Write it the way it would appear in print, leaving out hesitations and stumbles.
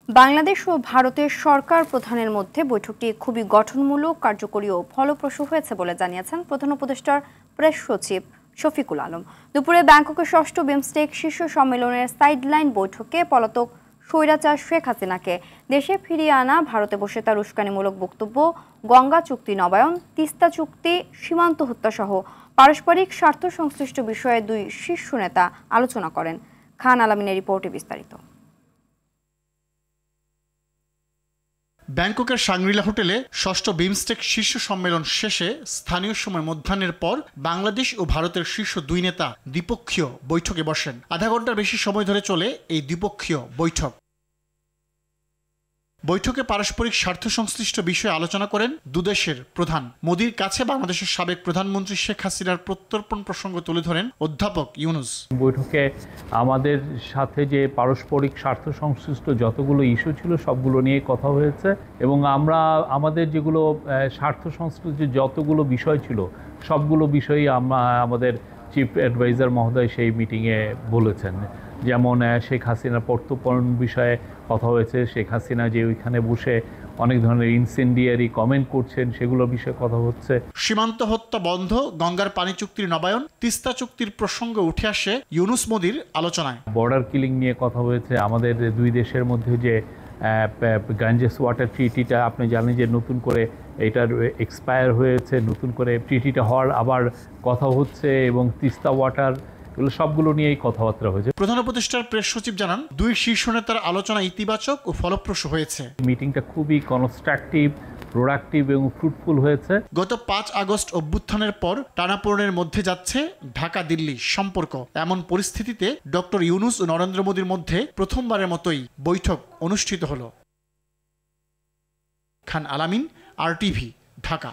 বাংলাদেশ ও ভারতের সরকার প্রধানের মধ্যে বৈঠকটি খুবই গঠনমূলক, কার্যকরী ও ফলপ্রসূ হয়েছে বলে জানিয়েছেন প্রধান উপদেষ্টার প্রেস সচিব শফিকুল আলম। দুপুরে ব্যাংককে ষষ্ঠ বিমস্টেক শীর্ষ সম্মেলনের সাইডলাইন বৈঠকে পলাতক স্বৈরাচার শেখ হাসিনাকে দেশে ফিরিয়ে আনা, ভারতে বসে তার উস্কানিমূলক বক্তব্য, গঙ্গা চুক্তি নবায়ন, তিস্তা চুক্তি, সীমান্ত হত্যাসহ পারস্পরিক স্বার্থ সংশ্লিষ্ট বিষয়ে দুই শীর্ষ নেতা আলোচনা করেন। খান আলামিনের রিপোর্টে বিস্তারিত। ব্যাংককের শাংরিলা হোটেলে ষষ্ঠ বিমস্টেক শীর্ষ সম্মেলন শেষে স্থানীয় সময় মধ্যাহ্নের পর বাংলাদেশ ও ভারতের শীর্ষ দুই নেতা দ্বিপক্ষীয় বৈঠকে বসেন। আধা ঘন্টার বেশি সময় ধরে চলে এই দ্বিপক্ষীয় বৈঠকে পারস্পরিক স্বার্থ সংশ্লিষ্ট বিষয়ে আলোচনা করেন দুদেশের প্রধান। মোদির কাছে বাংলাদেশের সাবেক প্রধানমন্ত্রী শেখ হাসিনার প্রত্যর্পণ প্রসঙ্গ তুলে ধরেন অধ্যাপক ইউনুস। বৈঠকে আমাদের সাথে যে পারস্পরিক স্বার্থ সংশ্লিষ্ট যতগুলো ইস্যু ছিল সবগুলো নিয়ে কথা হয়েছে এবং আমরা আমাদের যেগুলো স্বার্থ সংশ্লিষ্ট যতগুলো বিষয় ছিল সবগুলো বিষয়ই আমাদের চিফ অ্যাডভাইজার মহোদয় সেই মিটিংয়ে বলেছেন। যেমন শেখ হাসিনার প্রত্যর্পণ বিষয়ে কথা হয়েছে, শেখ হাসিনা যে ওইখানে বসে অনেক ধরনের ইনসেন্ডিয়ারি কমেন্ট করছেন সেগুলোর বিষয়ে কথা হচ্ছে। সীমান্ত হত্যা বন্ধ, গঙ্গার পানি চুক্তির নবায়ন, তিস্তা চুক্তির প্রসঙ্গ উঠে আসে ইউনুস মোদির আলোচনায়। বর্ডার কিলিং নিয়ে কথা হয়েছে। আমাদের দুই দেশের মধ্যে যে গাঞ্জেস ওয়াটার ট্রিটিটা আপনি জানেন যে নতুন করে এটার এক্সপায়ার হয়েছে, নতুন করে ট্রিটিটা হওয়ার আবার কথা হচ্ছে এবং তিস্তা ওয়াটার এগুলো সবগুলো নিয়েই কথাবার্তা হয়েছে। প্রধান উপদেষ্টার প্রেস সচিব জানান, দুই শীর্ষ নেতার আলোচনা ইতিবাচক ও ফলপ্রসূ হয়েছে। মিটিংটা খুবই কনস্ট্রাকটিভ, প্রোডাক্টিভ এবং ফ্রুটফুল হয়েছে। গত 5 আগস্ট অভ্যুত্থানের পর টানাপোড়েনের মধ্যে যাচ্ছে ঢাকা দিল্লি সম্পর্ক। এমন পরিস্থিতিতে ডক্টর ইউনুস ও নরেন্দ্র মোদীর মধ্যে প্রথমবারের মতোই বৈঠক অনুষ্ঠিত হলো। খান আলামিন, RTV, ঢাকা।